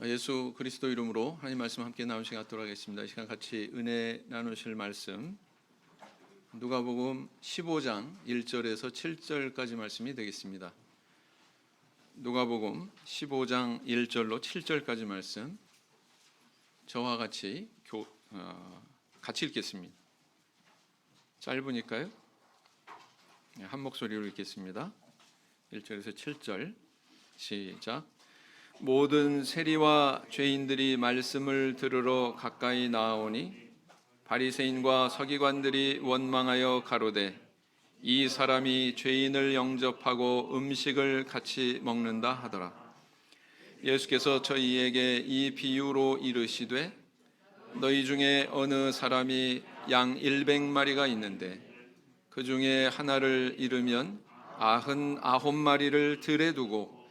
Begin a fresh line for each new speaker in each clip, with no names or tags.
예수 그리스도 이름으로 하나님 말씀 함께 나눈 시간 갖도록 하겠습니다. 이 시간 같이 은혜 나누실 말씀 누가복음 15장 1절에서 7절까지 말씀이 되겠습니다. 누가복음 15장 1절로 7절까지 말씀 저와 같이 같이 읽겠습니다. 짧으니까요. 한 목소리로 읽겠습니다. 1절에서 7절 시작. 모든 세리와 죄인들이 말씀을 들으러 가까이 나아오니 바리새인과 서기관들이 원망하여 가로되 이 사람이 죄인을 영접하고 음식을 같이 먹는다 하더라. 예수께서 저희에게 이 비유로 이르시되 너희 중에 어느 사람이 양 100마리가 있는데 그 중에 하나를 잃으면 99마리를 들에 두고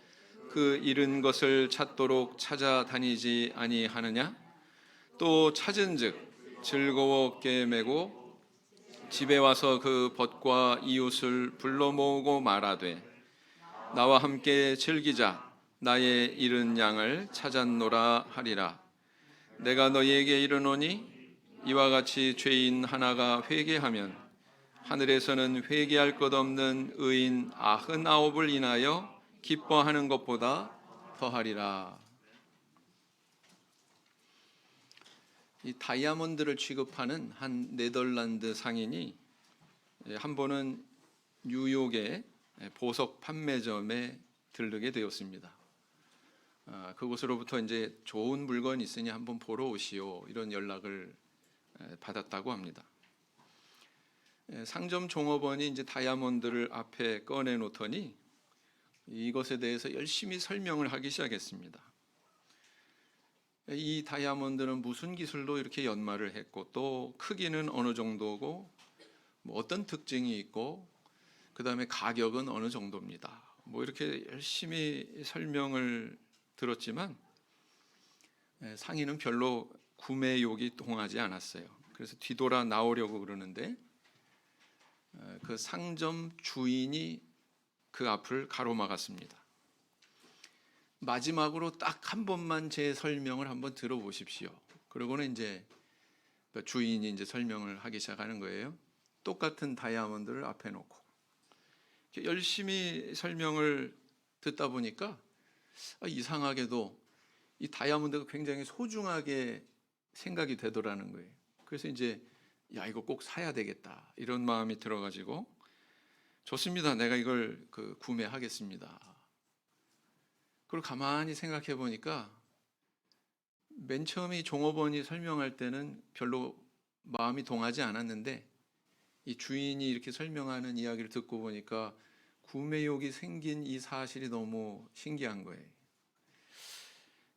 그 잃은 것을 찾도록 찾아다니지 아니하느냐? 또 찾은즉 즐거워 어깨에 메고 집에 와서 그 벗과 이웃을 불러 모으고 말하되 나와 함께 즐기자, 나의 잃은 양을 찾았노라 하리라. 내가 너희에게 이르노니 이와 같이 죄인 하나가 회개하면 하늘에서는 회개할 것 없는 의인 99을 인하여 기뻐하는 것보다 더하리라. 이 다이아몬드를 취급하는 한 네덜란드 상인이 한 번은 뉴욕의 보석 판매점에 들르게 되었습니다. 그곳으로부터 이제 좋은 물건이 있으니 한번 보러 오시오 이런 연락을 받았다고 합니다. 상점 종업원이 이제 다이아몬드를 앞에 꺼내 놓더니 이것에 대해서 열심히 설명을 하기 시작했습니다. 이 다이아몬드는 무슨 기술로 이렇게 연마를 했고 또 크기는 어느 정도고 뭐 어떤 특징이 있고 그 다음에 가격은 어느 정도입니다. 뭐 이렇게 열심히 설명을 들었지만 상인은 별로 구매욕이 동하지 않았어요. 그래서 뒤돌아 나오려고 그러는데 그 상점 주인이 그 앞을 가로막았습니다. 마지막으로 딱 한 번만 제 설명을 한번 들어보십시오. 그러고는 이제 주인이 이제 설명을 하기 시작하는 거예요. 똑같은 다이아몬드를 앞에 놓고 열심히 설명을 듣다 보니까 이상하게도 이 다이아몬드가 굉장히 소중하게 생각이 되더라는 거예요. 그래서 이제 야 이거 꼭 사야 되겠다 이런 마음이 들어가지고 좋습니다. 내가 이걸 구매하겠습니다. 그리고 가만히 생각해 보니까 맨 처음에 이 종업원이 설명할 때는 별로 마음이 동하지 않았는데 이 주인이 이렇게 설명하는 이야기를 듣고 보니까 구매욕이 생긴 이 사실이 너무 신기한 거예요.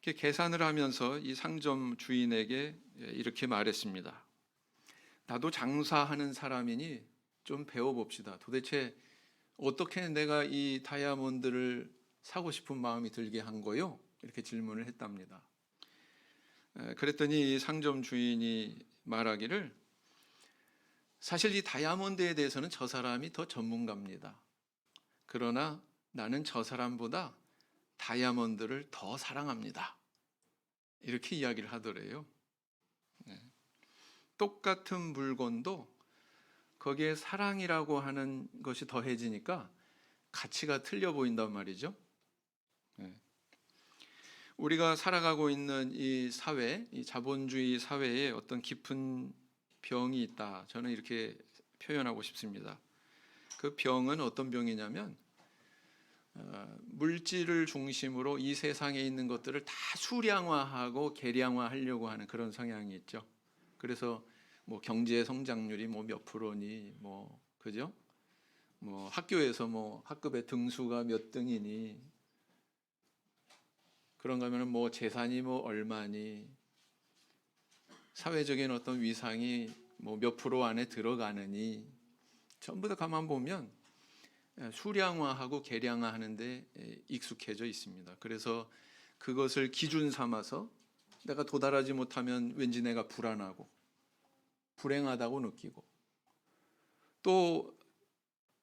이렇게 계산을 하면서 이 상점 주인에게 이렇게 말했습니다. 나도 장사하는 사람이니 좀 배워봅시다. 도대체 어떻게 내가 이 다이아몬드를 사고 싶은 마음이 들게 한 거요? 이렇게 질문을 했답니다. 그랬더니 이 상점 주인이 말하기를 사실 이 다이아몬드에 대해서는 저 사람이 더 전문가입니다. 그러나 나는 저 사람보다 다이아몬드를 더 사랑합니다. 이렇게 이야기를 하더래요. 똑같은 물건도 거기에 사랑이라고 하는 것이 더해지니까 가치가 틀려 보인단 말이죠. 우리가 살아가고 있는 이 사회, 이 자본주의 사회에 어떤 깊은 병이 있다. 저는 이렇게 표현하고 싶습니다. 그 병은 어떤 병이냐면 물질을 중심으로 이 세상에 있는 것들을 다 수량화하고 계량화하려고 하는 그런 성향이 있죠. 그래서 뭐 경제 성장률이 뭐 몇 프로니 뭐 그죠? 뭐 학교에서 뭐 학급의 등수가 몇 등이니 그런가 하면은 뭐 재산이 뭐 얼마니 사회적인 어떤 위상이 뭐 몇 프로 안에 들어가느니 전부 다 가만 보면 수량화하고 계량화하는데 익숙해져 있습니다. 그래서 그것을 기준 삼아서 내가 도달하지 못하면 왠지 내가 불안하고 불행하다고 느끼고 또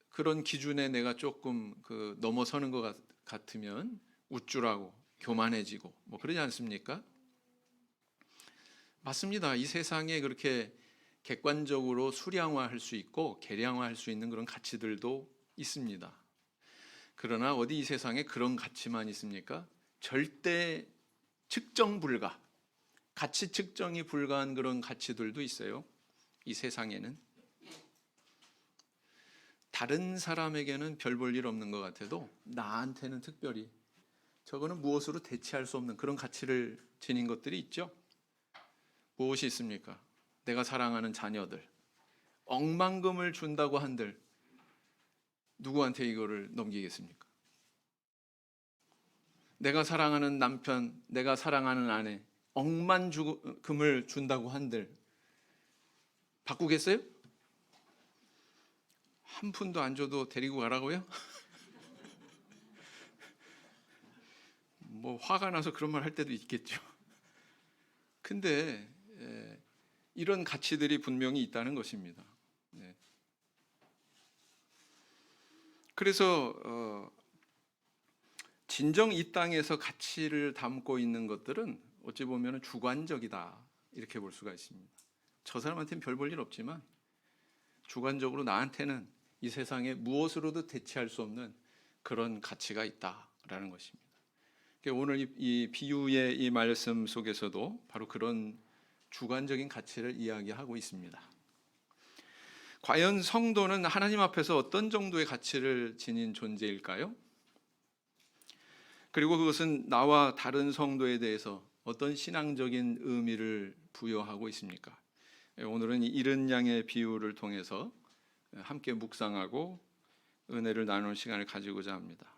그런 기준에 내가 조금 넘어서는 것 같으면 우쭐하고 교만해지고 뭐 그러지 않습니까? 맞습니다. 이 세상에 그렇게 객관적으로 수량화할 수 있고 계량화할 수 있는 그런 가치들도 있습니다. 그러나 어디 이 세상에 그런 가치만 있습니까? 절대 측정 불가, 가치 측정이 불가한 그런 가치들도 있어요. 이 세상에는 다른 사람에게는 별 볼 일 없는 것 같아도 나한테는 특별히 저거는 무엇으로 대체할 수 없는 그런 가치를 지닌 것들이 있죠. 무엇이 있습니까? 내가 사랑하는 자녀들, 억만금을 준다고 한들 누구한테 이거를 넘기겠습니까? 내가 사랑하는 남편, 내가 사랑하는 아내, 억만금을 준다고 한들 바꾸겠어요? 한 푼도 안 줘도 데리고 가라고요? 뭐 화가 나서 그런 말 할 때도 있겠죠. 근데 이런 가치들이 분명히 있다는 것입니다. 네. 그래서 진정 이 땅에서 가치를 담고 있는 것들은 어찌 보면 주관적이다 이렇게 볼 수가 있습니다. 저 사람한테는 별 볼 일 없지만 주관적으로 나한테는 이 세상에 무엇으로도 대체할 수 없는 그런 가치가 있다라는 것입니다. 오늘 이 비유의 이 말씀 속에서도 바로 그런 주관적인 가치를 이야기하고 있습니다. 과연 성도는 하나님 앞에서 어떤 정도의 가치를 지닌 존재일까요? 그리고 그것은 나와 다른 성도에 대해서 어떤 신앙적인 의미를 부여하고 있습니까? 오늘은 이른 양의 비유를 통해서 함께 묵상하고 은혜를 나누는 시간을 가지고자 합니다.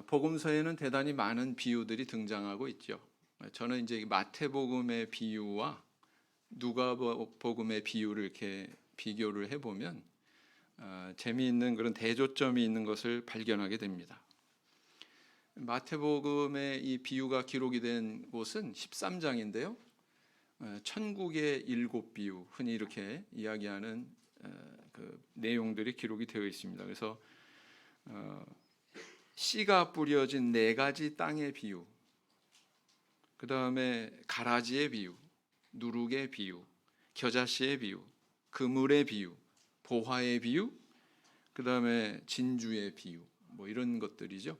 복음서에는 대단히 많은 비유들이 등장하고 있죠. 저는 이제 마태복음의 비유와 누가복음의 비유를 이렇게 비교를 해보면 재미있는 그런 대조점이 있는 것을 발견하게 됩니다. 마태복음의 이 비유가 기록이 된 곳은 13장인데요. 천국의 7 비유, 흔히 이렇게 이야기하는 그 내용들이 기록이 되어 있습니다. 그래서 씨가 뿌려진 4가지 땅의 비유, 그 다음에 가라지의 비유, 누룩의 비유, 겨자씨의 비유, 그물의 비유, 보화의 비유, 그 다음에 진주의 비유, 뭐 이런 것들이죠.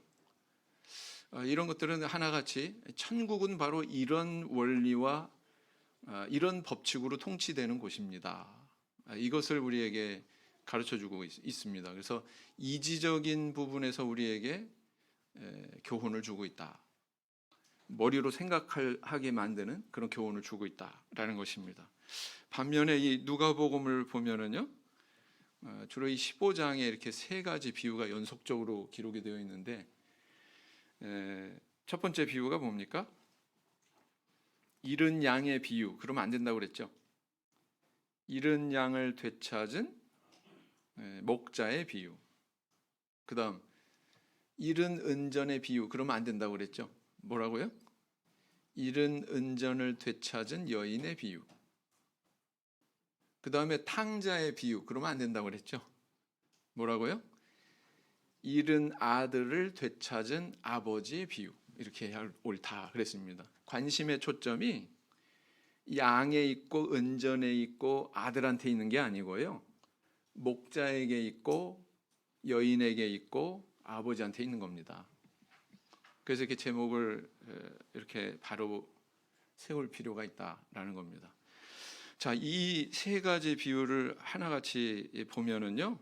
이런 것들은 하나같이 천국은 바로 이런 원리와 이런 법칙으로 통치되는 곳입니다. 이것을 우리에게 가르쳐주고 있습니다. 그래서 이지적인 부분에서 우리에게 교훈을 주고 있다. 머리로 생각하게 만드는 그런 교훈을 주고 있다라는 것입니다. 반면에 이 누가복음을 보면은요, 주로 이 15장에 이렇게 3가지 비유가 연속적으로 기록이 되어 있는데, 첫 번째 비유가 뭡니까? 잃은 양의 비유. 그러면 안 된다고 그랬죠. 잃은 양을 되찾은 목자의 비유. 그 다음 잃은 은전의 비유. 그러면 안 된다고 그랬죠. 뭐라고요? 잃은 은전을 되찾은 여인의 비유. 그 다음에 탕자의 비유. 그러면 안 된다고 그랬죠. 뭐라고요? 잃은 아들을 되찾은 아버지의 비유. 이렇게 해야 옳다 그랬습니다. 관심의 초점이 양에 있고 은전에 있고 아들한테 있는 게 아니고요, 목자에게 있고 여인에게 있고 아버지한테 있는 겁니다. 그래서 이렇게 제목을 이렇게 바로 세울 필요가 있다라는 겁니다. 자, 이 3가지 비유를 하나같이 보면은요,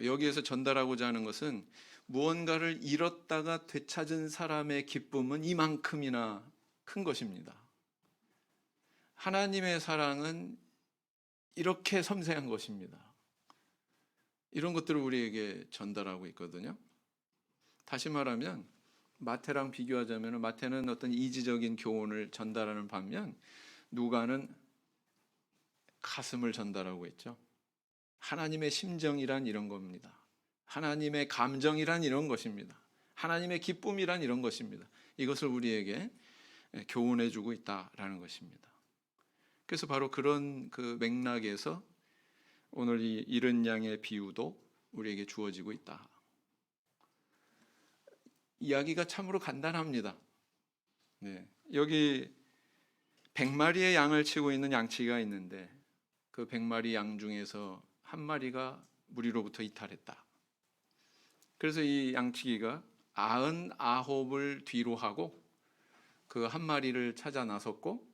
여기에서 전달하고자 하는 것은 무언가를 잃었다가 되찾은 사람의 기쁨은 이만큼이나 큰 것입니다. 하나님의 사랑은 이렇게 섬세한 것입니다. 이런 것들을 우리에게 전달하고 있거든요. 다시 말하면 마태랑 비교하자면 마태는 어떤 이지적인 교훈을 전달하는 반면 누가는 가슴을 전달하고 있죠. 하나님의 심정이란 이런 겁니다. 하나님의 감정이란 이런 것입니다. 하나님의 기쁨이란 이런 것입니다. 이것을 우리에게 교훈해 주고 있다라는 것입니다. 그래서 바로 그런 그 맥락에서 오늘 이 잃은 양의 비유도 우리에게 주어지고 있다. 이야기가 참으로 간단합니다. 네. 여기 100마리의 양을 치고 있는 양치기가 있는데 그 100마리 양 중에서 한 마리가 무리로부터 이탈했다. 그래서 이 양치기가 99을 뒤로 하고 그 한 마리를 찾아 나섰고,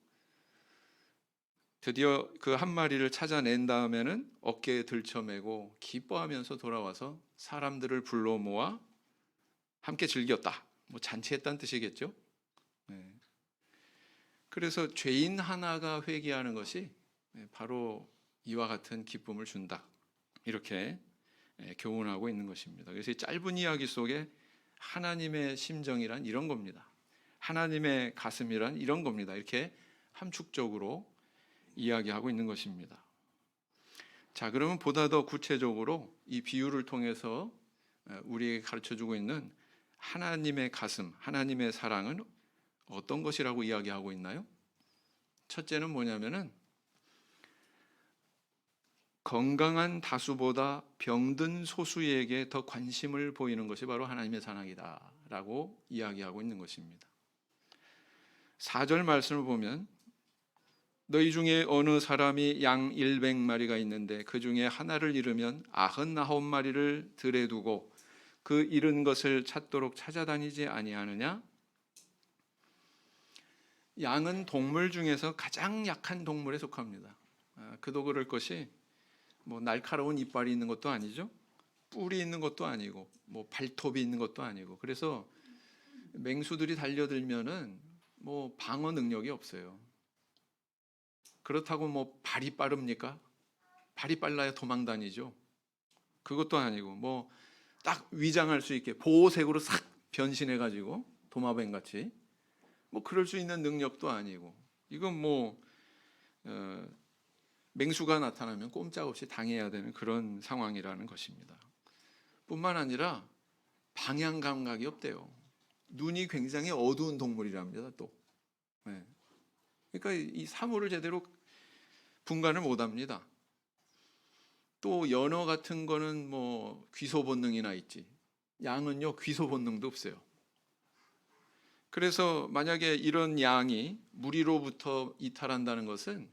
드디어 그 한 마리를 찾아낸 다음에는 어깨에 들쳐매고 기뻐하면서 돌아와서 사람들을 불러 모아 함께 즐겼다. 뭐 잔치했다는 뜻이겠죠. 네. 그래서 죄인 하나가 회개하는 것이 바로 이와 같은 기쁨을 준다. 이렇게 교훈하고 있는 것입니다. 그래서 이 짧은 이야기 속에 하나님의 심정이란 이런 겁니다. 하나님의 가슴이란 이런 겁니다. 이렇게 함축적으로 이야기하고 있는 것입니다. 자, 그러면 보다 더 구체적으로 이 비유를 통해서 우리에게 가르쳐주고 있는 하나님의 가슴, 하나님의 사랑은 어떤 것이라고 이야기하고 있나요? 첫째는 뭐냐면은 건강한 다수보다 병든 소수에게 더 관심을 보이는 것이 바로 하나님의 사랑이다라고 이야기하고 있는 것입니다. 4절 말씀을 보면 너희 중에 어느 사람이 양 100마리가 있는데 그 중에 하나를 잃으면 99마리를 들에 두고 그 잃은 것을 찾도록 찾아다니지 아니하느냐? 양은 동물 중에서 가장 약한 동물에 속합니다. 그도 그럴 것이 뭐 날카로운 이빨이 있는 것도 아니죠. 뿔이 있는 것도 아니고 뭐 발톱이 있는 것도 아니고, 그래서 맹수들이 달려들면은 뭐 방어 능력이 없어요. 그렇다고 뭐 발이 빠릅니까? 발이 빨라야 도망 다니죠. 그것도 아니고 뭐 딱 위장할 수 있게 보호색으로 싹 변신해 가지고 도마뱀 같이 뭐 그럴 수 있는 능력도 아니고, 이건 뭐 맹수가 나타나면 꼼짝없이 당해야 되는 그런 상황이라는 것입니다. 뿐만 아니라 방향 감각이 없대요. 눈이 굉장히 어두운 동물이랍니다. 또 그러니까 이 사물을 제대로 분간을 못합니다. 또 연어 같은 거는 뭐 귀소 본능이나 있지, 양은요 귀소 본능도 없어요. 그래서 만약에 이런 양이 무리로부터 이탈한다는 것은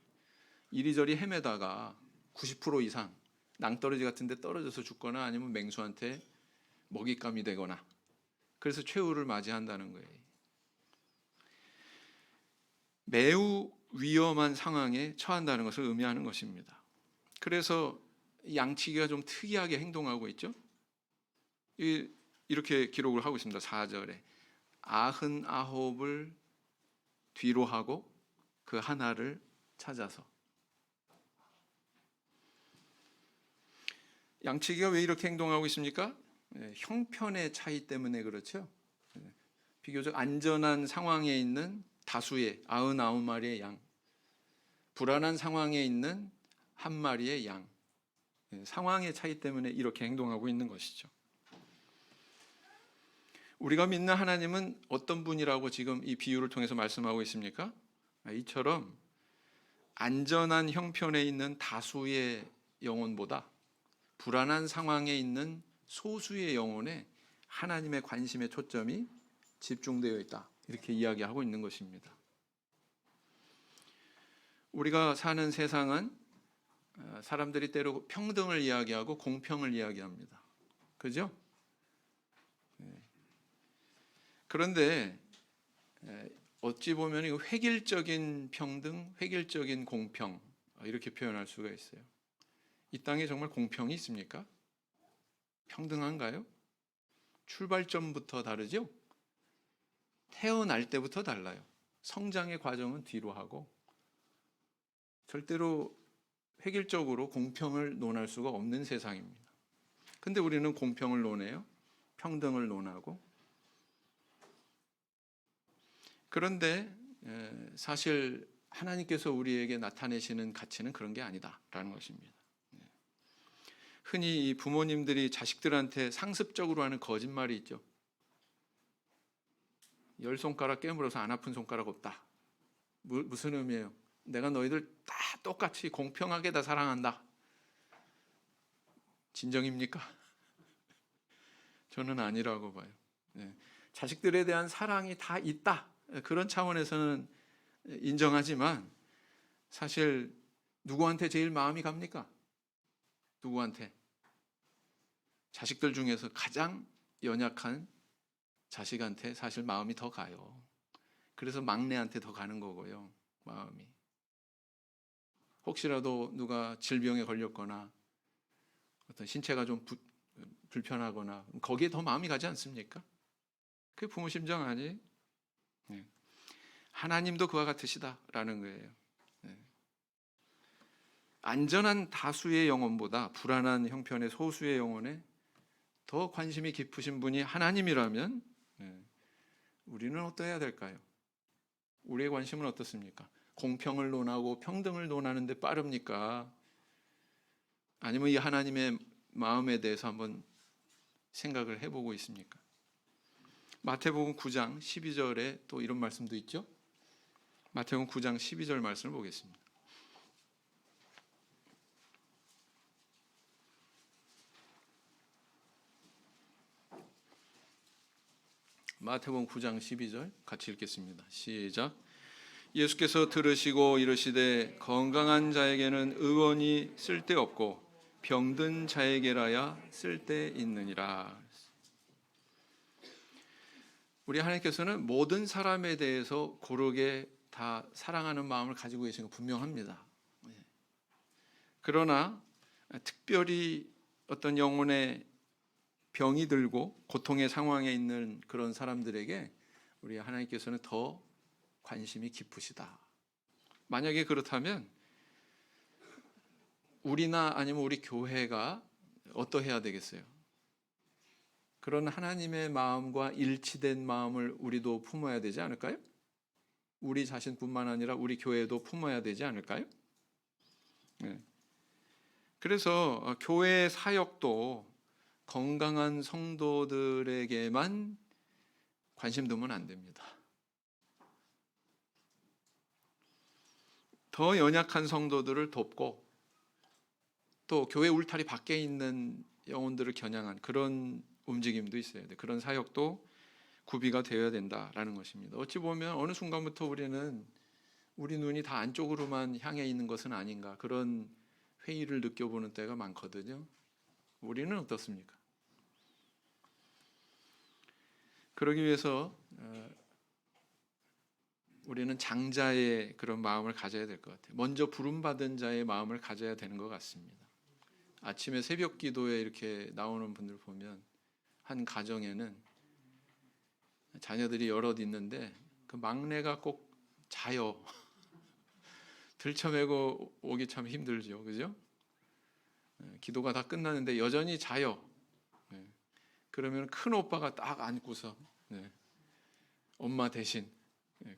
이리저리 헤매다가 90% 이상 낭떠러지 같은 데 떨어져서 죽거나 아니면 맹수한테 먹잇감이 되거나, 그래서 최후를 맞이한다는 거예요. 매우 위험한 상황에 처한다는 것을 의미하는 것입니다. 그래서 양치기가 좀 특이하게 행동하고 있죠. 이렇게 기록을 하고 있습니다. 4절에 99을 뒤로 하고 그 하나를 찾아서. 양치기가 왜 이렇게 행동하고 있습니까? 형편의 차이 때문에 그렇죠. 비교적 안전한 상황에 있는 다수의 99마리의 양, 불안한 상황에 있는 한 마리의 양, 상황의 차이 때문에 이렇게 행동하고 있는 것이죠. 우리가 믿는 하나님은 어떤 분이라고 지금 이 비유를 통해서 말씀하고 있습니까? 이처럼 안전한 형편에 있는 다수의 영혼보다 불안한 상황에 있는 소수의 영혼에 하나님의 관심의 초점이 집중되어 있다, 이렇게 이야기하고 있는 것입니다. 우리가 사는 세상은 사람들이 때로 평등을 이야기하고 공평을 이야기합니다. 그죠? 그런데 어찌 보면 이거 획일적인 평등, 획일적인 공평, 이렇게 표현할 수가 있어요. 이 땅에 정말 공평이 있습니까? 평등한가요? 출발점부터 다르죠? 태어날 때부터 달라요. 성장의 과정은 뒤로 하고 절대로 획일적으로 공평을 논할 수가 없는 세상입니다. 근데 우리는 공평을 논해요. 평등을 논하고. 그런데 사실 하나님께서 우리에게 나타내시는 가치는 그런 게 아니다라는 것입니다. 흔히 부모님들이 자식들한테 상습적으로 하는 거짓말이 있죠. 10손가락 깨물어서 안 아픈 손가락 없다. 무슨 의미예요? 내가 너희들 다 똑같이 공평하게 다 사랑한다. 진정입니까? 저는 아니라고 봐요. 자식들에 대한 사랑이 다 있다. 그런 차원에서는 인정하지만 사실 누구한테 제일 마음이 갑니까? 누구한테? 자식들 중에서 가장 연약한 자식한테 사실 마음이 더 가요. 그래서 막내한테 더 가는 거고요. 마음이. 혹시라도 누가 질병에 걸렸거나 어떤 신체가 좀 불편하거나 거기에 더 마음이 가지 않습니까? 그게 부모 심정 아니에요? 네. 하나님도 그와 같으시다라는 거예요. 네. 안전한 다수의 영혼보다 불안한 형편의 소수의 영혼에 더 관심이 깊으신 분이 하나님이라면 우리는 어떠해야 될까요? 우리의 관심은 어떻습니까? 공평을 논하고 평등을 논하는 데 빠릅니까? 아니면 이 하나님의 마음에 대해서 한번 생각을 해보고 있습니까? 마태복음 9장 12절에 또 이런 말씀도 있죠. 마태복음 9장 12절 말씀을 보겠습니다. 마태복음 9장 12절 같이 읽겠습니다. 시작. 예수께서 들으시고 이르시되 건강한 자에게는 의원이 쓸데없고 병든 자에게라야 쓸데있느니라. 우리 하나님께서는 모든 사람에 대해서 고르게 다 사랑하는 마음을 가지고 계신 건 분명합니다. 그러나 특별히 어떤 영혼의 병이 들고 고통의 상황에 있는 그런 사람들에게 우리 하나님께서는 더 관심이 깊으시다. 만약에 그렇다면 우리나 아니면 우리 교회가 어떠해야 되겠어요? 그런 하나님의 마음과 일치된 마음을 우리도 품어야 되지 않을까요? 우리 자신뿐만 아니라 우리 교회도 품어야 되지 않을까요? 네. 그래서 교회 사역도 건강한 성도들에게만 관심 두면 안 됩니다. 더 연약한 성도들을 돕고 또 교회 울타리 밖에 있는 영혼들을 겨냥한 그런 움직임도 있어야 돼. 그런 사역도 구비가 되어야 된다라는 것입니다. 어찌 보면 어느 순간부터 우리는 우리 눈이 다 안쪽으로만 향해 있는 것은 아닌가 그런 회의를 느껴보는 때가 많거든요. 우리는 어떻습니까? 그러기 위해서 우리는 장자의 그런 마음을 가져야 될 것 같아요. 먼저 부름받은 자의 마음을 가져야 되는 것 같습니다. 아침에 새벽 기도에 이렇게 나오는 분들 보면 한 가정에는 자녀들이 여럿 있는데 그 막내가 꼭 자요. 들쳐매고 오기 참 힘들죠. 그죠? 기도가 다 끝나는데 여전히 자요. 그러면 큰 오빠가 딱 안고서 엄마 대신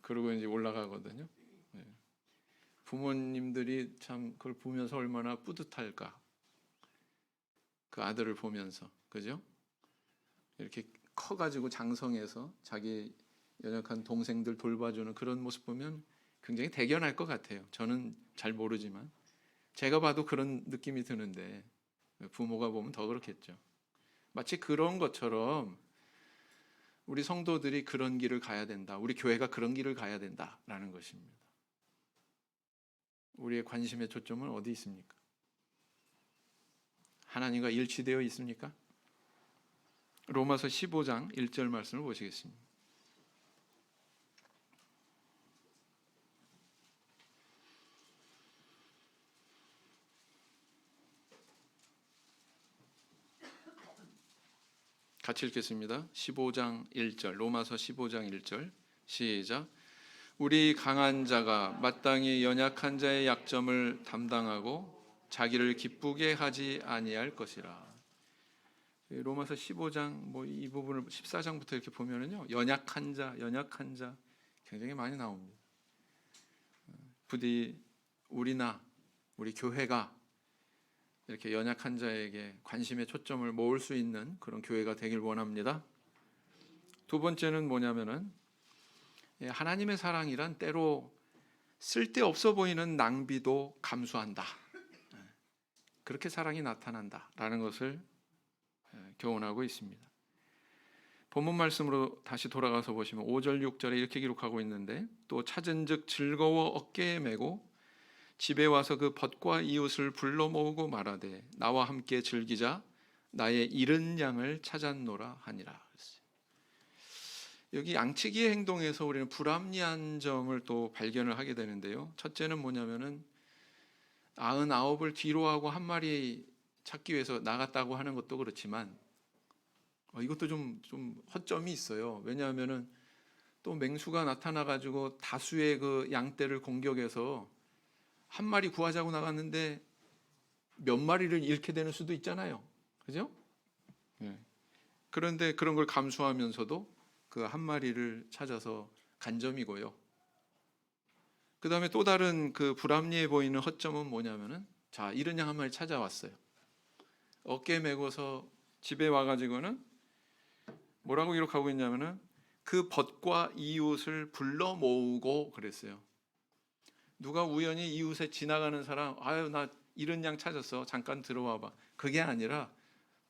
그러고 이제 올라가거든요. 부모님들이 참 그걸 보면서 얼마나 뿌듯할까. 그 아들을 보면서. 그죠? 이렇게 커가지고 장성해서 자기 연약한 동생들 돌봐주는 그런 모습 보면 굉장히 대견할 것 같아요. 저는 잘 모르지만 제가 봐도 그런 느낌이 드는데 부모가 보면 더 그렇겠죠. 마치 그런 것처럼 우리 성도들이 그런 길을 가야 된다. 우리 교회가 그런 길을 가야 된다라는 것입니다. 우리의 관심의 초점은 어디 있습니까? 하나님과 일치되어 있습니까? 로마서 15장 1절 말씀을 보시겠습니다. 같이 읽겠습니다. 15장 1절, 로마서 15장 1절 시작. 우리 강한 자가 마땅히 연약한 자의 약점을 담당하고 자기를 기쁘게 하지 아니할 것이라. 로마서 15장 이 부분을 14장부터 이렇게 보면은요. 연약한 자 굉장히 많이 나옵니다. 부디 우리나 우리 교회가 이렇게 연약한 자에게 관심의 초점을 모을 수 있는 그런 교회가 되길 원합니다. 두 번째는 뭐냐면은 하나님의 사랑이란 때로 쓸데없어 보이는 낭비도 감수한다. 그렇게 사랑이 나타난다라는 것을 교훈하고 있습니다. 본문 말씀으로 다시 돌아가서 보시면 5절 6절에 이렇게 기록하고 있는데, 또 찾은즉 즐거워 어깨에 메고 집에 와서 그 벗과 이웃을 불러 모으고 말하되 나와 함께 즐기자, 나의 잃은 양을 찾았노라 하니라. 여기 양치기의 행동에서 우리는 불합리한 점을 또 발견을 하게 되는데요. 첫째는 뭐냐면은 99을 뒤로 하고 한 마리 찾기 위해서 나갔다고 하는 것도 그렇지만 이것도 좀 허점이 있어요. 왜냐하면은 또 맹수가 나타나 가지고 다수의 그 양떼를 공격해서 한 마리 구하자고 나갔는데 몇 마리를 잃게 되는 수도 있잖아요. 그죠? 네. 그런데 그런 걸 감수하면서도 그 한 마리를 찾아서 간 점이고요. 그 다음에 또 다른 그 불합리해 보이는 허점은 뭐냐면은, 자, 잃은 양 한 마리 찾아왔어요. 어깨에 메고서 집에 와가지고는 뭐라고 기록하고 있냐면은 그 벗과 이웃을 불러 모으고 그랬어요. 누가 우연히 이웃에 지나가는 사람, 아유 나 잃은 양 찾았어, 잠깐 들어와봐, 그게 아니라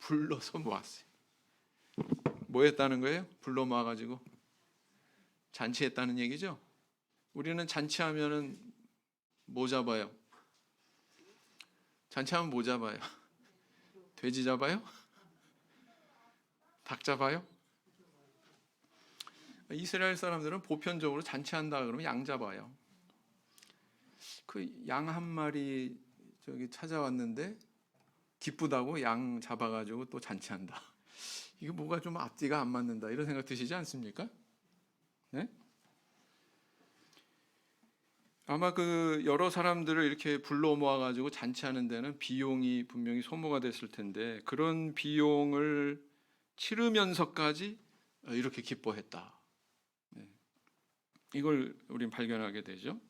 불러서 모았어요. 뭐 했다는 거예요? 불러 모아가지고 잔치했다는 얘기죠. 우리는 잔치하면은 뭐 잡아요? 잔치하면 뭐 잡아요? 돼지 잡아요? 닭 잡아요? 이스라엘 사람들은 보편적으로 잔치한다 그러면 양 잡아요. 그 양 한 마리 저기 찾아왔는데 기쁘다고 양 잡아가지고 또 잔치한다. 이거 뭐가 좀 앞뒤가 안 맞는다, 이런 생각 드시지 않습니까? 네? 아마 그 여러 사람들을 이렇게 불러 모아가지고 잔치하는 데는 비용이 분명히 소모가 됐을 텐데, 그런 비용을 치르면서까지 이렇게 기뻐했다. 네. 이걸 우린 발견하게 되죠.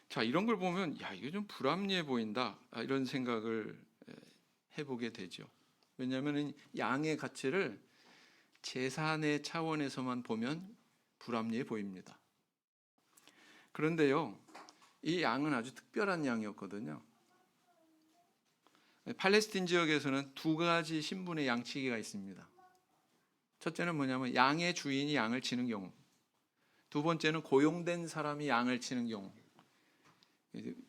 자, 이런 걸 보면 야, 이게 좀 불합리해 보인다, 이런 생각을 해보게 되죠. 왜냐하면 양의 가치를 재산의 차원에서만 보면 불합리해 보입니다. 그런데요, 이 양은 아주 특별한 양이었거든요. 팔레스틴 지역에서는 두 가지 신분의 양치기가 있습니다. 첫째는 뭐냐면 양의 주인이 양을 치는 경우, 두 번째는 고용된 사람이 양을 치는 경우.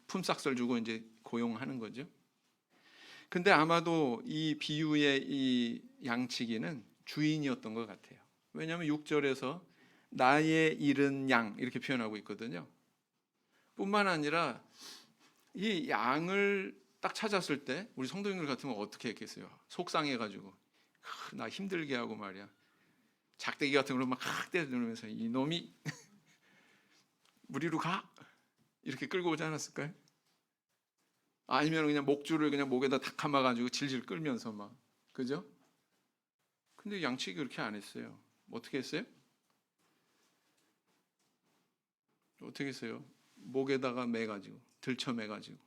품삯을 주고 이제 고용하는 거죠. 근데 아마도 이 비유의 이 양치기는 주인이었던 것 같아요. 왜냐하면 6절에서 나의 잃은 양 이렇게 표현하고 있거든요. 뿐만 아니라 이 양을 딱 찾았을 때 우리 성도님들 같으면 어떻게 했겠어요? 속상해가지고 나 힘들게 하고 말이야, 작대기 같은 걸로 막 때려누르면서 이놈이 우리로 가? 이렇게 끌고 오지 않았을까요? 아니면 그냥 목줄을 그냥 목에다 다 감아가지고 질질 끌면서 막, 그죠? 근데 양치기 그렇게 안 했어요. 어떻게 했어요? 어떻게 했어요? 목에다가 매가지고, 들쳐 매가지고.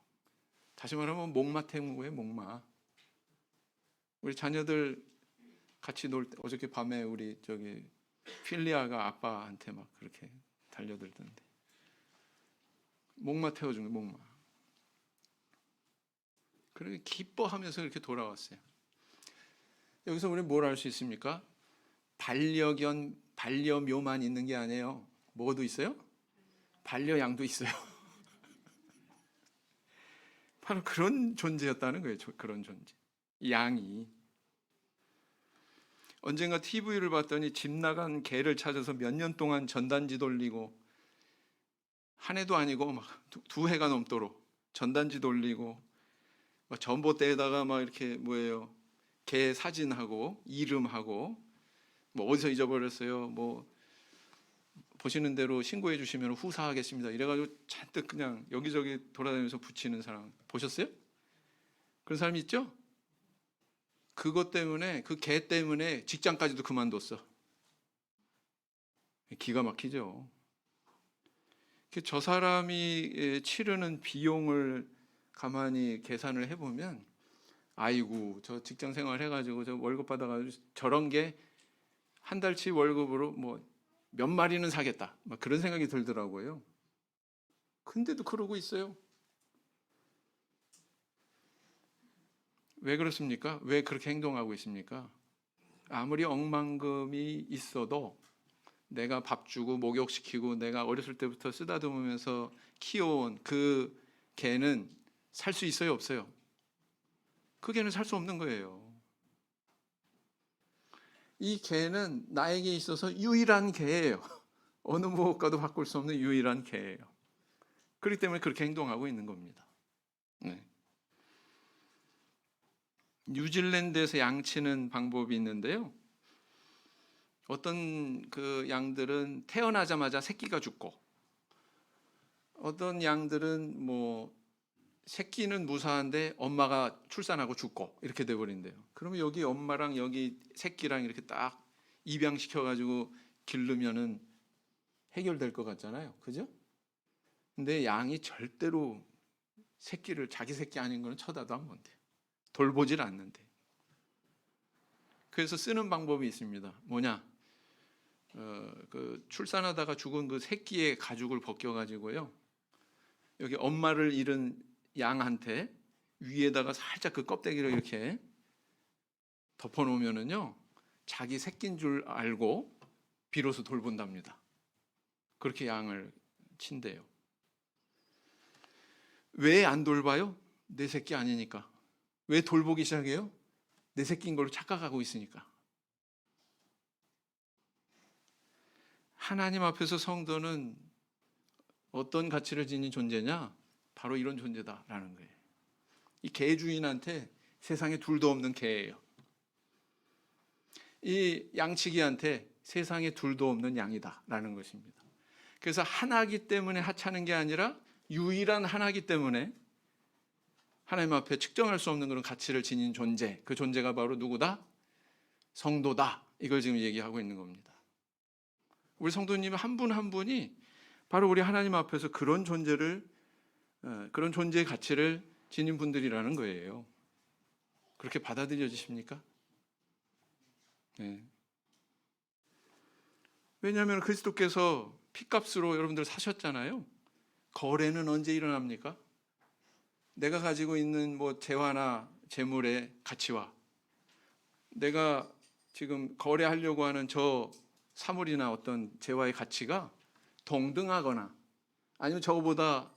다시 말하면 목마 태운 거예요, 목마. 우리 자녀들 같이 놀 때 어저께 밤에 우리 저기 필리아가 아빠한테 막 그렇게 달려들던데, 목마 태워준 거예요, 목마. 그렇게 기뻐하면서 이렇게 돌아왔어요. 여기서 우리는 뭘 알 수 있습니까? 반려견, 반려묘만 있는 게 아니에요. 뭐도 있어요? 반려양도 있어요. 바로 그런 존재였다는 거예요. 그런 존재. 양이. 언젠가 TV를 봤더니 집 나간 개를 찾아서 몇 년 동안 전단지 돌리고, 한 해도 아니고 막 두 해가 넘도록 전단지 돌리고, 막 전봇대에다가 막 이렇게 뭐예요, 개 사진하고 이름하고, 뭐 어디서 잊어버렸어요, 뭐 보시는 대로 신고해 주시면 후사하겠습니다, 이래가지고 잔뜩 그냥 여기저기 돌아다니면서 붙이는 사람 보셨어요? 그런 사람이 있죠? 그것 때문에, 그 개 때문에 직장까지도 그만뒀어. 기가 막히죠. 저 사람이 치르는 비용을 가만히 계산을 해보면, 아이고 저 직장 생활 해가지고 저 월급 받아가지고 저런 게 한 달치 월급으로 뭐 몇 마리는 사겠다, 막 그런 생각이 들더라고요. 근데도 그러고 있어요. 왜 그렇습니까? 왜 그렇게 행동하고 있습니까? 아무리 억만금이 있어도 내가 밥 주고 목욕시키고 내가 어렸을 때부터 쓰다듬으면서 키워온 그 개는 살 수 있어요, 없어요? 그 개는 살 수 없는 거예요. 이 개는 나에게 있어서 유일한 개예요. 어느 무엇과도 바꿀 수 없는 유일한 개예요. 그렇기 때문에 그렇게 행동하고 있는 겁니다. 네. 뉴질랜드에서 양치는 방법이 있는데요. 어떤 그 양들은 태어나자마자 새끼가 죽고, 어떤 양들은 뭐 새끼는 무사한데 엄마가 출산하고 죽고 이렇게 돼버린대요. 그러면 여기 엄마랑 여기 새끼랑 이렇게 딱 입양시켜가지고 기르면은 해결될 것 같잖아요, 그죠? 근데 양이 절대로 새끼를 자기 새끼 아닌 거는 쳐다도 안 본대요. 돌보질 않는데. 그래서 쓰는 방법이 있습니다. 뭐냐? 그 출산하다가 죽은 그 새끼의 가죽을 벗겨가지고요. 여기 엄마를 잃은 양한테 위에다가 살짝 그 껍데기를 이렇게 덮어놓으면은요, 자기 새끼인 줄 알고 비로소 돌본답니다. 그렇게 양을 친대요. 왜 안 돌봐요? 내 새끼 아니니까. 왜 돌보기 시작해요? 내 새끼인 걸로 착각하고 있으니까. 하나님 앞에서 성도는 어떤 가치를 지닌 존재냐? 바로 이런 존재다라는 거예요. 이 개 주인한테 세상에 둘도 없는 개예요. 이 양치기한테 세상에 둘도 없는 양이다라는 것입니다. 그래서 하나기 때문에 하찮은 게 아니라 유일한 하나기 때문에 하나님 앞에 측정할 수 없는 그런 가치를 지닌 존재, 그 존재가 바로 누구다? 성도다. 이걸 지금 얘기하고 있는 겁니다. 우리 성도님 한 분 한 분이 바로 우리 하나님 앞에서 그런 존재를, 그런 존재의 가치를 지닌 분들이라는 거예요. 그렇게 받아들여지십니까? 네. 왜냐하면 그리스도께서 피값으로 여러분들 사셨잖아요. 거래는 언제 일어납니까? 내가 가지고 있는 뭐 재화나 재물의 가치와 내가 지금 거래하려고 하는 저 사물이나 어떤 재화의 가치가 동등하거나 아니면 저거보다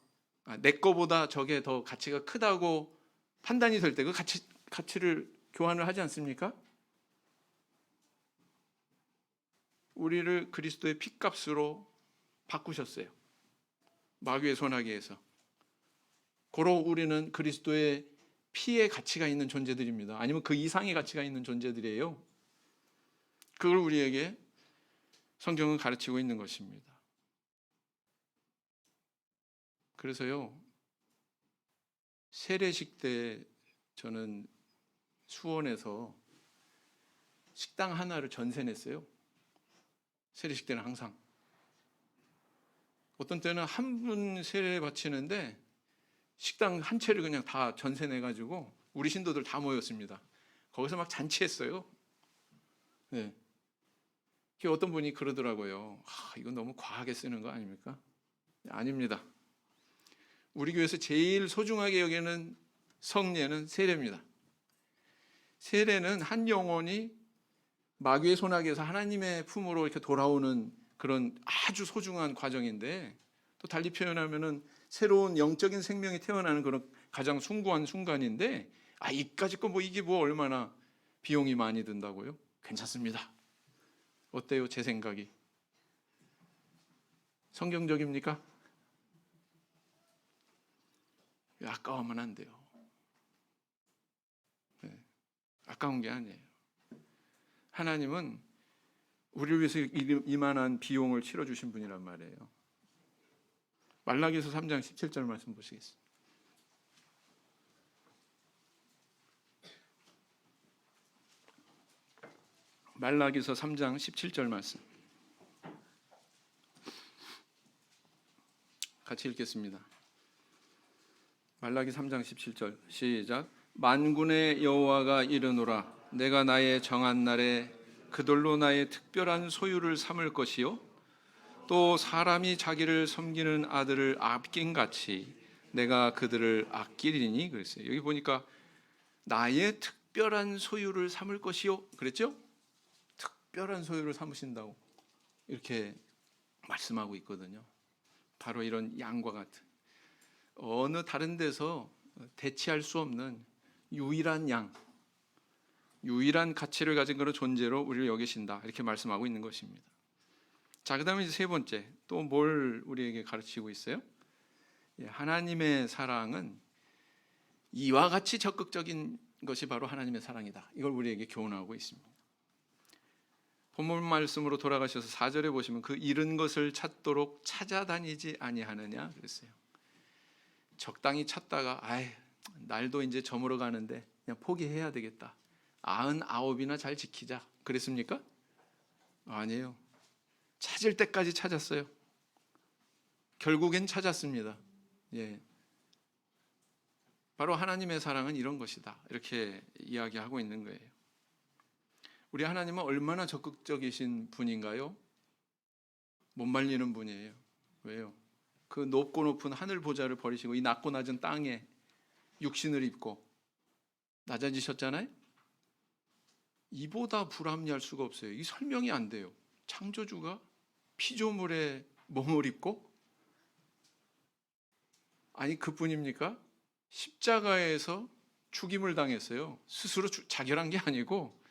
내 거보다 저게 더 가치가 크다고 판단이 될 때 그 가치를 교환을 하지 않습니까? 우리를 그리스도의 피값으로 바꾸셨어요. 마귀의 손아귀에서. 고로 우리는 그리스도의 피의 가치가 있는 존재들입니다. 아니면 그 이상의 가치가 있는 존재들이에요. 그걸 우리에게 성경은 가르치고 있는 것입니다. 그래서요, 세례식 때 저는 수원에서 식당 하나를 전세 냈어요. 세례식 때는 항상. 어떤 때는 한 분 세례 바치는데 식당 한 채를 그냥 다 전세 내가지고 우리 신도들 다 모였습니다. 거기서 막 잔치했어요. 네. 어떤 분이 그러더라고요. 이건 너무 과하게 쓰는 거 아닙니까? 아닙니다. 우리 교회에서 제일 소중하게 여기는 성례는 세례입니다. 세례는 한 영혼이 마귀의 손아귀에서 하나님의 품으로 이렇게 돌아오는 그런 아주 소중한 과정인데, 또 달리 표현하면은 새로운 영적인 생명이 태어나는 그런 가장 숭고한 순간인데, 이까짓 거 뭐 이게 뭐 얼마나 비용이 많이 든다고요? 괜찮습니다. 어때요? 제 생각이 성경적입니까? 아까우면 안 돼요. 네. 아까운 게 아니에요. 하나님은 우리를 위해서 이만한 비용을 치러주신 분이란 말이에요. 말라기서 3장 17절 말씀 보시겠습니다. 말라기서 3장 17절 말씀 같이 읽겠습니다. 말라기 3장 17절 시작. 만군의 여호와가 이르노라. 내가 나의 정한 날에 그들로 나의 특별한 소유를 삼을 것이요 또 사람이 자기를 섬기는 아들을 아낀 같이 내가 그들을 아끼리니 그랬어요. 여기 보니까 나의 특별한 소유를 삼을 것이요 그랬죠? 특별한 소유를 삼으신다고 이렇게 말씀하고 있거든요. 바로 이런 양과 같은 어느 다른 데서 대체할 수 없는 유일한 양, 유일한 가치를 가진 그런 존재로 우리를 여기신다 이렇게 말씀하고 있는 것입니다. 자, 그다음에 이제 세 번째 또 뭘 우리에게 가르치고 있어요? 하나님의 사랑은 이와 같이 적극적인 것이 바로 하나님의 사랑이다. 이걸 우리에게 교훈하고 있습니다. 본문 말씀으로 돌아가셔서 4절에 보시면 그 잃은 것을 찾도록 찾아다니지 아니하느냐 그랬어요. 적당히 찾다가 날도 이제 저물어 가는데 그냥 포기해야 되겠다. 99이나 잘 지키자. 그랬습니까? 아니에요. 찾을 때까지 찾았어요. 결국엔 찾았습니다. 예. 바로 하나님의 사랑은 이런 것이다. 이렇게 이야기하고 있는 거예요. 우리 하나님은 얼마나 적극적이신 분인가요? 못 말리는 분이에요. 왜요? 그 높고 높은 하늘 보좌를 버리시고 이 낮고 낮은 땅에 육신을 입고 낮아지셨잖아요. 이보다 불합리할 수가 없어요. 이 설명이 안 돼요. 창조주가 피조물에 몸을 입고, 아니 그뿐입니까? 십자가에서 죽임을 당했어요. 스스로 자결한 게 아니고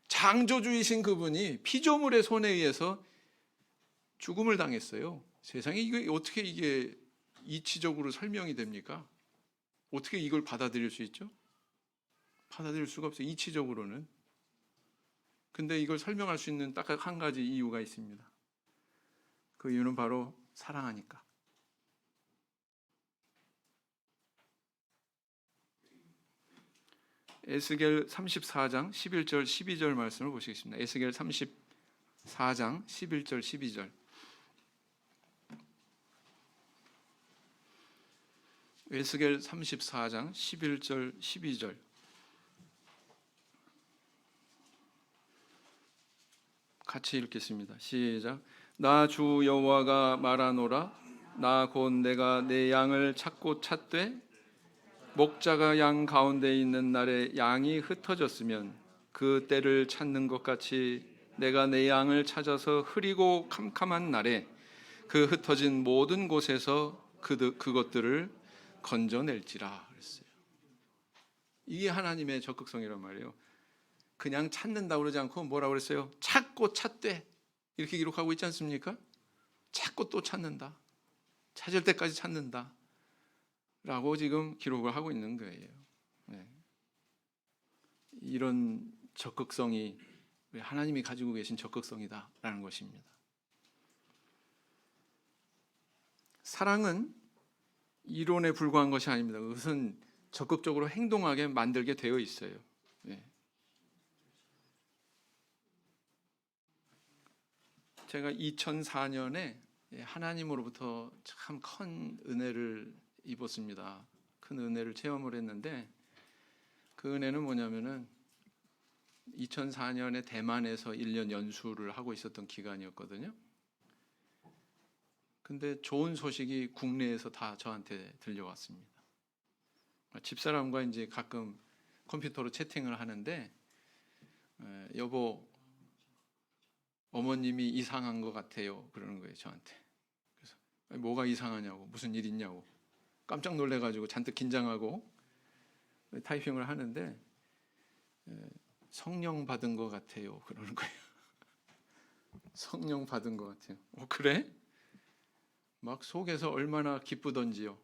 창조주이신 그분이 피조물의 손에 의해서 죽음을 당했어요. 세상에 이게 어떻게 이게 이치적으로 설명이 됩니까? 어떻게 이걸 받아들일 수 있죠? 받아들일 수가 없어요. 이치적으로는. 근데 이걸 설명할 수 있는 딱 한 가지 이유가 있습니다. 그 이유는 바로 사랑하니까. 에스겔 34장 11절 12절 말씀을 보시겠습니다. 에스겔 34장 11절 12절. 에스겔 34장 11절 12절. 같이 읽겠습니다. 시작. 나 주 여호와가 말하노라. 나 곧 내가 내 양을 찾고 찾되 목자가 양 가운데 있는 날에 양이 흩어졌으면 그 때를 찾는 것 같이 내가 내 양을 찾아서 흐리고 캄캄한 날에 그 흩어진 모든 곳에서 그것들을 건져낼지라 그랬어요. 이게 하나님의 적극성이란 말이에요. 그냥 찾는다고 그러지 않고 뭐라고 그랬어요? 찾고 찾되 이렇게 기록하고 있지 않습니까? 찾고 또 찾는다. 찾을 때까지 찾는다. 라고 지금 기록을 하고 있는 거예요. 네. 이런 적극성이 하나님이 가지고 계신 적극성이다라는 것입니다. 사랑은 이론에 불과한 것이 아닙니다. 그것은 적극적으로 행동하게 만들게 되어 있어요. 네. 제가 2004년에 하나님으로부터 참 큰 은혜를 입었습니다. 큰 은혜를 체험을 했는데 그 은혜는 뭐냐면은 2004년에 대만에서 1년 연수를 하고 있었던 기간이었거든요. 근데 좋은 소식이 국내에서 다 저한테 들려왔습니다. 집사람과 이제 가끔 컴퓨터로 채팅을 하는데 여보 어머님이 이상한 것 같아요 그러는 거예요 저한테. 그래서 뭐가 이상하냐고 무슨 일 있냐고 깜짝 놀래가지고 잔뜩 긴장하고 타이핑을 하는데 성령 받은 것 같아요 그러는 거예요. 성령 받은 것 같아요. 그래? 막 속에서 얼마나 기쁘던지요.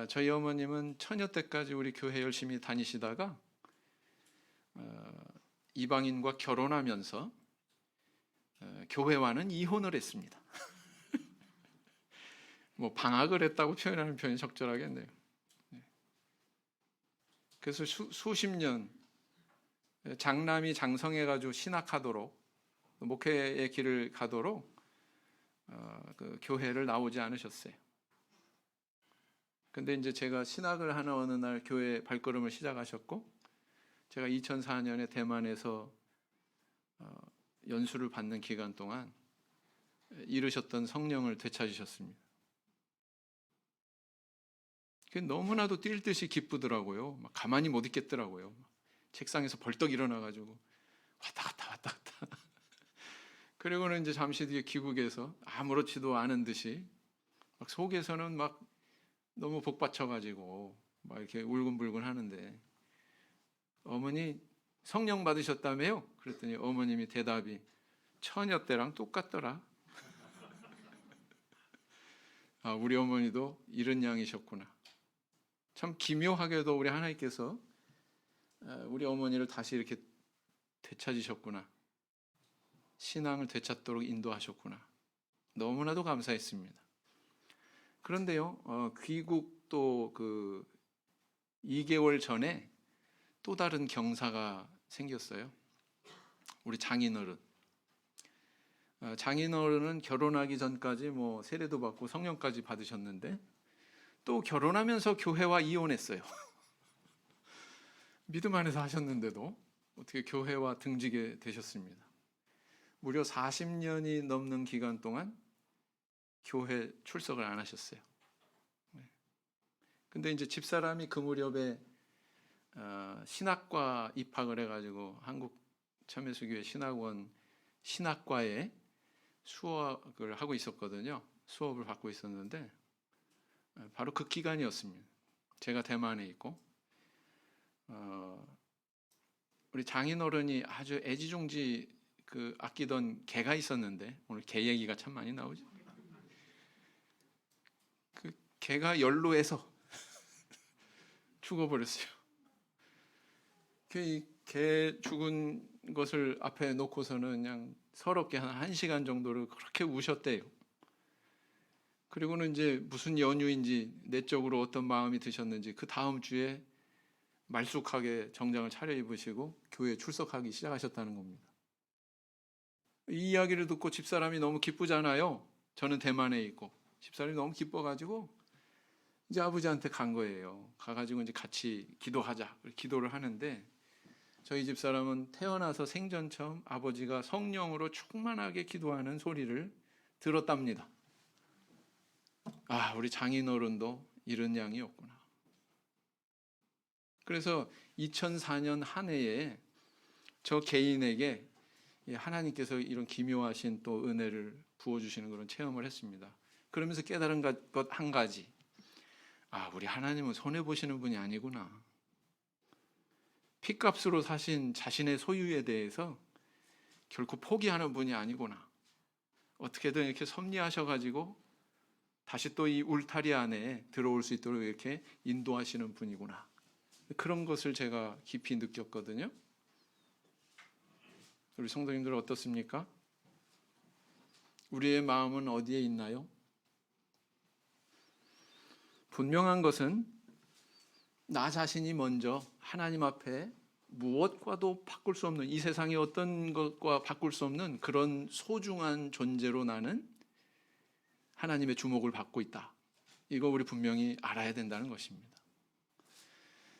저희 어머님은 처녀 때까지 우리 교회 열심히 다니시다가 이방인과 결혼하면서 교회와는 이혼을 했습니다. 뭐 방학을 했다고 표현하는 표현이 적절하겠네요. 그래서 수십 년 장남이 장성해가지고 신학하도록 목회의 길을 가도록 그 교회를 나오지 않으셨어요. 근데 이제 제가 신학을 하는 어느 날 교회 발걸음을 시작하셨고 제가 2004년에 대만에서 연수를 받는 기간 동안 잃으셨던 성령을 되찾으셨습니다. 그게 너무나도 뛸 듯이 기쁘더라고요. 막 가만히 못 있겠더라고요. 책상에서 벌떡 일어나가지고 왔다 갔다 왔다 갔다. 그리고는 이제 잠시 뒤에 귀국해서 아무렇지도 않은 듯이 막 속에서는 막 너무 복받쳐가지고 막 이렇게 울근불근 하는데, 어머니 성령 받으셨다며요? 그랬더니 어머님이 대답이 처녀 때랑 똑같더라. 아, 우리 어머니도 이런 양이셨구나. 참 기묘하게도 우리 하나님께서 우리 어머니를 다시 이렇게 되찾으셨구나. 신앙을 되찾도록 인도하셨구나. 너무나도 감사했습니다. 그런데요, 귀국 또 그 2개월 전에 또 다른 경사가 생겼어요. 우리 장인어른. 장인어른은 결혼하기 전까지 뭐 세례도 받고 성령까지 받으셨는데 또 결혼하면서 교회와 이혼했어요. 믿음 안에서 하셨는데도 어떻게 교회와 등지게 되셨습니다. 무려 40년이 넘는 기간 동안 교회 출석을 안 하셨어요. 근데 이제 집사람이 그 무렵에 신학과 입학을 해가지고 한국 참예수교회 신학원 신학과에 수업을 하고 있었거든요. 수업을 받고 있었는데 바로 그 기간이었습니다. 제가 대만에 있고 우리 장인어른이 아주 애지중지 그 아끼던 개가 있었는데, 오늘 개 얘기가 참 많이 나오죠. 그 개가 연로해서 죽어버렸어요. 개 죽은 것을 앞에 놓고서는 그냥 서럽게 한 1시간 정도를 그렇게 우셨대요. 그리고는 이제 무슨 연유인지 내적으로 어떤 마음이 드셨는지 그 다음 주에 말쑥하게 정장을 차려입으시고 교회에 출석하기 시작하셨다는 겁니다. 이 이야기를 듣고 집사람이 너무 기쁘잖아요. 저는 대만에 있고 집사람이 너무 기뻐가지고 이제 아버지한테 간 거예요. 가가지고 이제 같이 기도하자. 기도를 하는데 저희 집사람은 태어나서 생전 처음 아버지가 성령으로 충만하게 기도하는 소리를 들었답니다. 아, 우리 장인어른도 이런 양이었구나. 그래서 2004년 한 해에 저 개인에게 하나님께서 이런 기묘하신 또 은혜를 부어주시는 그런 체험을 했습니다. 그러면서 깨달은 것 한 가지. 아, 우리 하나님은 손해보시는 분이 아니구나. 핏값으로 사신 자신의 소유에 대해서 결코 포기하는 분이 아니구나. 어떻게든 이렇게 섭리하셔가지고 다시 또 이 울타리 안에 들어올 수 있도록 이렇게 인도하시는 분이구나. 그런 것을 제가 깊이 느꼈거든요. 우리 성도님들 어떻습니까? 우리의 마음은 어디에 있나요? 분명한 것은 나 자신이 먼저 하나님 앞에 무엇과도 바꿀 수 없는, 이 세상의 어떤 것과 바꿀 수 없는 그런 소중한 존재로 나는 하나님의 주목을 받고 있다. 이거 우리 분명히 알아야 된다는 것입니다.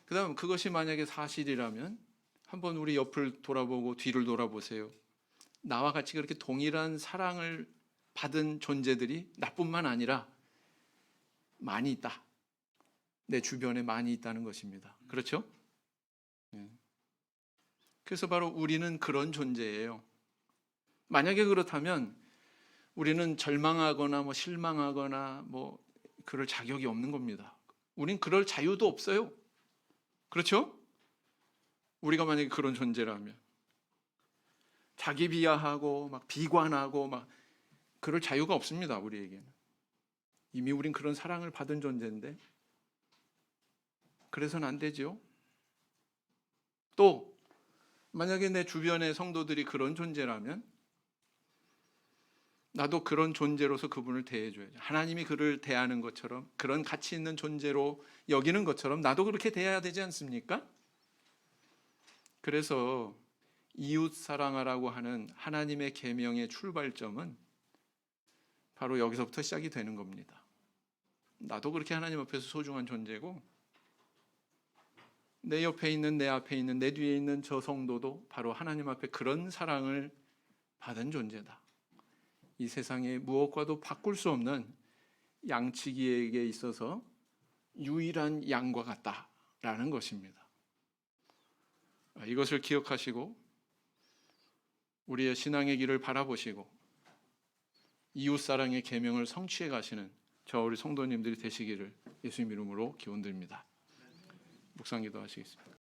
그 다음 그것이 만약에 사실이라면 한번 우리 옆을 돌아보고 뒤를 돌아보세요. 나와 같이 그렇게 동일한 사랑을 받은 존재들이 나뿐만 아니라 많이 있다. 내 주변에 많이 있다는 것입니다. 그렇죠? 그래서 바로 우리는 그런 존재예요. 만약에 그렇다면 우리는 절망하거나 뭐 실망하거나 뭐 그럴 자격이 없는 겁니다. 우린 그럴 자유도 없어요. 그렇죠? 우리가 만약에 그런 존재라면 자기 비하하고 막 비관하고 막 그럴 자유가 없습니다. 우리에게는 이미 우린 그런 사랑을 받은 존재인데 그래서는 안 되죠. 또 만약에 내 주변의 성도들이 그런 존재라면 나도 그런 존재로서 그분을 대해줘야죠. 하나님이 그를 대하는 것처럼, 그런 가치 있는 존재로 여기는 것처럼 나도 그렇게 대해야 되지 않습니까? 그래서 이웃 사랑하라고 하는 하나님의 계명의 출발점은 바로 여기서부터 시작이 되는 겁니다. 나도 그렇게 하나님 앞에서 소중한 존재고 내 옆에 있는, 내 앞에 있는, 내 뒤에 있는 저 성도도 바로 하나님 앞에 그런 사랑을 받은 존재다. 이 세상에 무엇과도 바꿀 수 없는 양치기에게 있어서 유일한 양과 같다라는 것입니다. 이것을 기억하시고 우리의 신앙의 길을 바라보시고 이웃사랑의 계명을 성취해 가시는 저 우리 성도님들이 되시기를 예수님 이름으로 기원드립니다. 묵상 기도하시겠습니다.